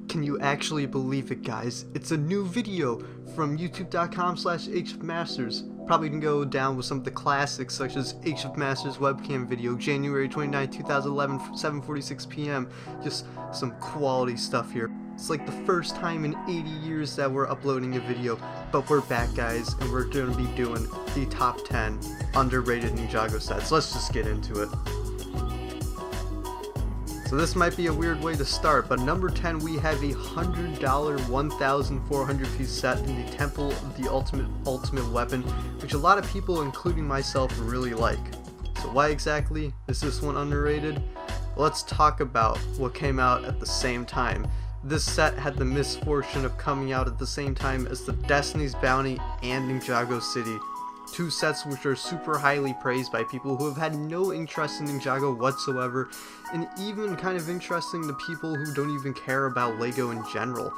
Can you actually believe it, guys? It's a new video from youtube.com/Hfmasters. Probably can go down with some of the classics such as Hfmasters webcam video, January 29, 2011, 7:46 p.m. Just some quality stuff here. It's like the first time in 80 years that we're uploading a video, but we're back, guys, and we're going to be doing the top 10 underrated Ninjago sets. Let's just get into it. So this might be a weird way to start, but number 10 we have a $100 1,400 piece set in the Temple of the Ultimate Weapon, which a lot of people, including myself, really like. So why exactly is this one underrated? Let's talk about what came out at the same time. This set had the misfortune of coming out at the same time as the Destiny's Bounty and Ninjago City. Two sets which are super highly praised by people who have had no interest in Ninjago whatsoever, and even kind of interesting to people who don't even care about LEGO in general.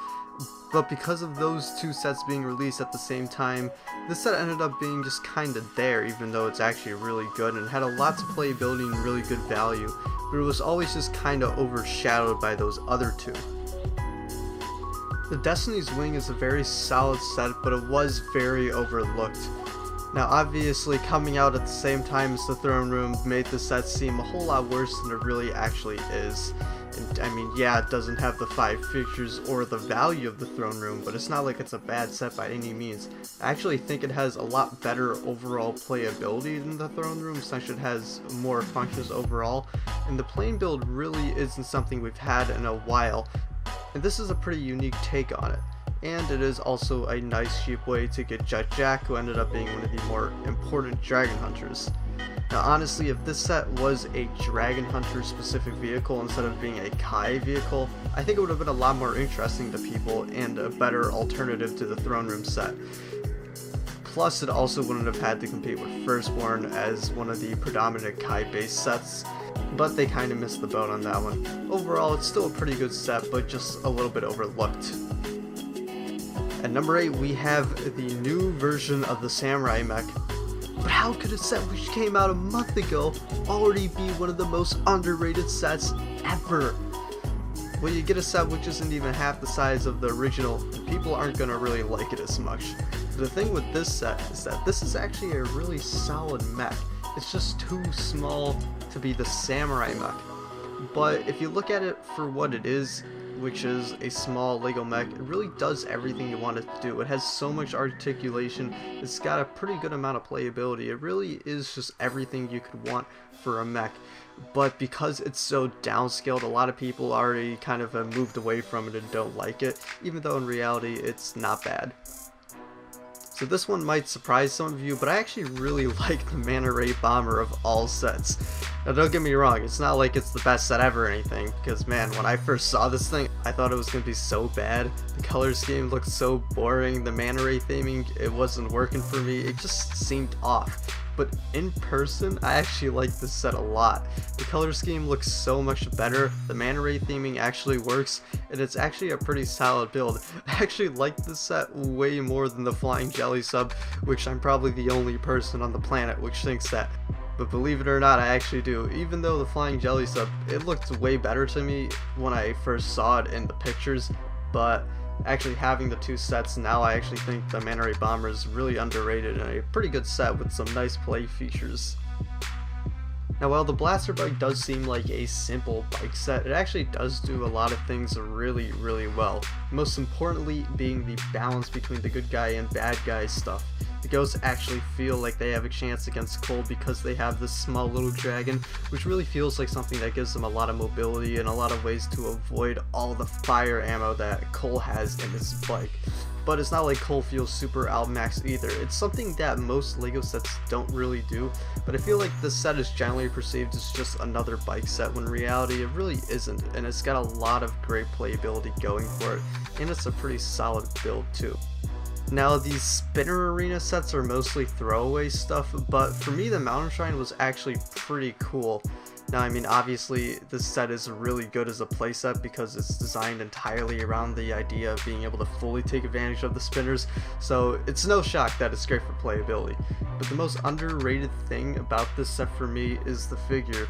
But because of those two sets being released at the same time, this set ended up being just kinda there, even though it's actually really good and had a lot of playability and really good value, but it was always just kinda overshadowed by those other two. The Destiny's Wing is a very solid set, but it was very overlooked. Now obviously coming out at the same time as the Throne Room made the set seem a whole lot worse than it really actually is. And I mean, yeah, it doesn't have the 5 features or the value of the Throne Room, but it's not like it's a bad set by any means. I actually think it has a lot better overall playability than the Throne Room, since it has more functions overall, and the plane build really isn't something we've had in a while, and this is a pretty unique take on it. And it is also a nice cheap way to get Jack, who ended up being one of the more important dragon hunters. Now honestly, if this set was a dragon hunter specific vehicle instead of being a Kai vehicle, I think it would have been a lot more interesting to people and a better alternative to the Throne Room set. Plus it also wouldn't have had to compete with Firstborn as one of the predominant Kai based sets, but they kinda missed the boat on that one. Overall it's still a pretty good set, but just a little bit overlooked. At number 8 we have the new version of the Samurai Mech. But how could a set which came out a month ago already be one of the most underrated sets ever? Well, you get a set which isn't even half the size of the original, and people aren't going to really like it as much. The thing with this set is that this is actually a really solid mech. It's just too small to be the Samurai Mech. But if you look at it for what it is, which is a small LEGO mech, it really does everything you want it to do. It has so much articulation, it's got a pretty good amount of playability. It really is just everything you could want for a mech. But because it's so downscaled, a lot of people already kind of have moved away from it and don't like it, even though in reality it's not bad. So this one might surprise some of you, but I actually really like the Manta Ray Bomber of all sets. Now don't get me wrong, it's not like it's the best set ever or anything, because man, when I first saw this thing, I thought it was going to be so bad. The color scheme looked so boring, the Manta Ray theming, it wasn't working for me, it just seemed off. But in person, I actually like this set a lot. The color scheme looks so much better, the Manta Ray theming actually works, and it's actually a pretty solid build. I actually like this set way more than the Flying Jelly sub, which I'm probably the only person on the planet which thinks that. But believe it or not, I actually do. Even though the Flying Jelly sub, it looked way better to me when I first saw it in the pictures, but actually having the two sets now, I actually think the Manta Ray Bomber is really underrated and a pretty good set with some nice play features. Now while the Blaster Bike does seem like a simple bike set, it actually does do a lot of things really well. Most importantly being the balance between the good guy and bad guy stuff. The ghosts actually feel like they have a chance against Cole because they have this small little dragon, which really feels like something that gives them a lot of mobility and a lot of ways to avoid all the fire ammo that Cole has in his bike. But it's not like Cole feels super outmaxed either. It's something that most LEGO sets don't really do, but I feel like this set is generally perceived as just another bike set when in reality it really isn't, and it's got a lot of great playability going for it, and it's a pretty solid build too. Now these spinner arena sets are mostly throwaway stuff, but for me the Mountain Shrine was actually pretty cool. Now I mean obviously this set is really good as a playset because it's designed entirely around the idea of being able to fully take advantage of the spinners, so it's no shock that it's great for playability. But the most underrated thing about this set for me is the figure.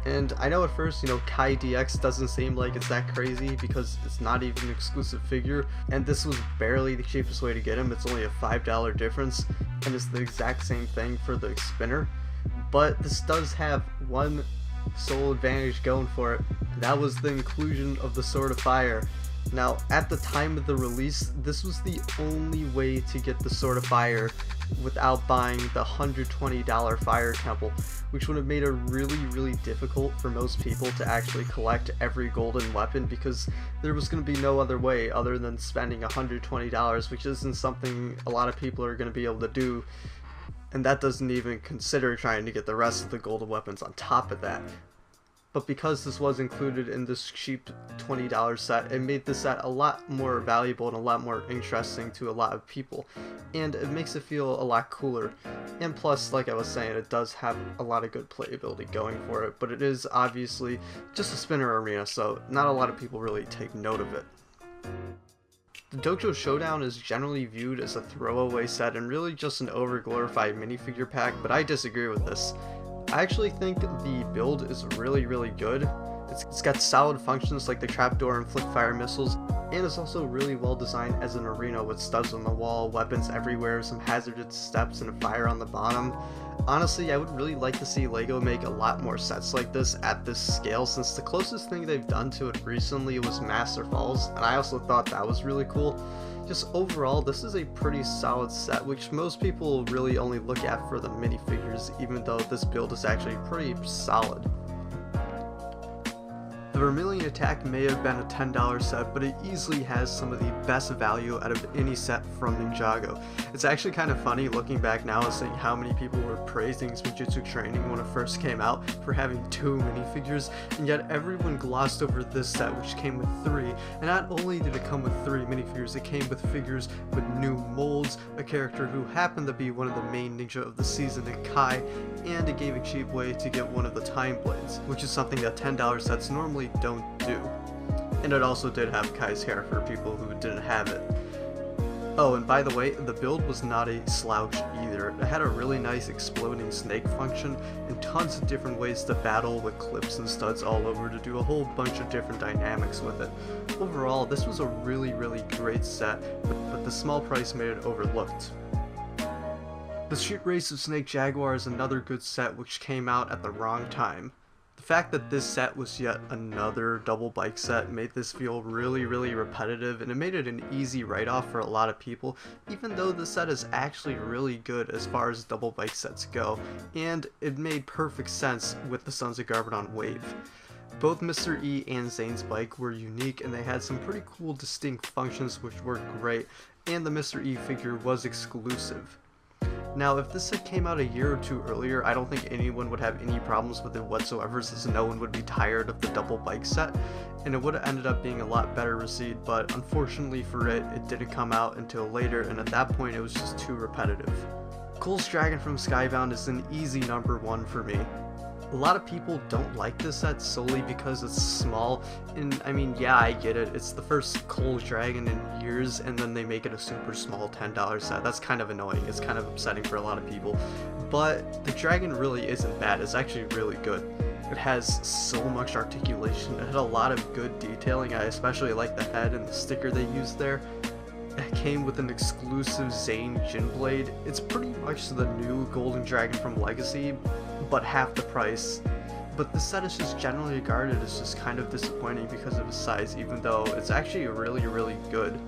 And I know at first, Kai DX doesn't seem like it's that crazy because it's not even an exclusive figure, and this was barely the cheapest way to get him. It's only a $5 difference, and it's the exact same thing for the spinner. But this does have one sole advantage going for it, and that was the inclusion of the Sword of Fire. Now, at the time of the release, this was the only way to get the Sword of Fire without buying the $120 Fire Temple, which would have made it really difficult for most people to actually collect every golden weapon, because there was going to be no other way other than spending $120, which isn't something a lot of people are going to be able to do, and that doesn't even consider trying to get the rest of the golden weapons on top of that. But because this was included in this cheap $20 set, it made the set a lot more valuable and a lot more interesting to a lot of people, and it makes it feel a lot cooler. And plus, like I was saying, it does have a lot of good playability going for it, but it is obviously just a spinner arena, so not a lot of people really take note of it. The Dojo Showdown is generally viewed as a throwaway set and really just an over-glorified minifigure pack, but I disagree with this. I actually think the build is really good. It's got solid functions like the trapdoor and flick fire missiles, and it's also really well designed as an arena with studs on the wall, weapons everywhere, some hazardous steps, and a fire on the bottom. Honestly, I would really like to see LEGO make a lot more sets like this at this scale, since the closest thing they've done to it recently was Master Falls, and I also thought that was really cool. Just overall, this is a pretty solid set, which most people really only look at for the minifigures, even though this build is actually pretty solid. The Vermillion Attack may have been a $10 set, but it easily has some of the best value out of any set from Ninjago. It's actually kind of funny looking back now and seeing how many people were praising Ninjago Training when it first came out for having 2 minifigures, and yet everyone glossed over this set, which came with 3. And not only did it come with 3 minifigures, it came with figures with new molds, a character who happened to be one of the main ninja of the season in Kai, and it gave a cheap way to get one of the time blades, which is something that $10 sets normally don't do. And it also did have Kai's hair for people who didn't have it. Oh, and by the way, the build was not a slouch either. It had a really nice exploding snake function and tons of different ways to battle with clips and studs all over to do a whole bunch of different dynamics with it. Overall, this was a really great set, but the small price made it overlooked. The Street Race of Snake Jaguar is another good set which came out at the wrong time. The fact that this set was yet another double bike set made this feel really repetitive, and it made it an easy write-off for a lot of people, even though the set is actually really good as far as double bike sets go, and it made perfect sense with the Sons of Garbodon wave. Both Mr. E and Zane's bike were unique, and they had some pretty cool distinct functions which worked great, and the Mr. E figure was exclusive. Now, if this set came out a year or 2 earlier, I don't think anyone would have any problems with it whatsoever, since no one would be tired of the double bike set, and it would have ended up being a lot better received, but unfortunately for it, it didn't come out until later, and at that point it was just too repetitive. Cole's Dragon from Skybound is an easy number 1 for me. A lot of people don't like this set solely because it's small, and I mean, yeah, I get it, it's the first Cole's Dragon in years, and then they make it a super small $10 set. That's kind of annoying, it's kind of upsetting for a lot of people, but the dragon really isn't bad, it's actually really good. It has so much articulation, it had a lot of good detailing, I especially like the head and the sticker they used there. It came with an exclusive Zane Jin Blade. It's pretty much the new Golden Dragon from Legacy, but half the price. But the set is just generally regarded as just kind of disappointing because of its size, even though it's actually really good.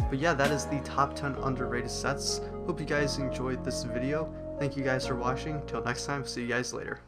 But yeah, that is the top 10 underrated sets. Hope you guys enjoyed this video. Thank you guys for watching. Till next time, see you guys later.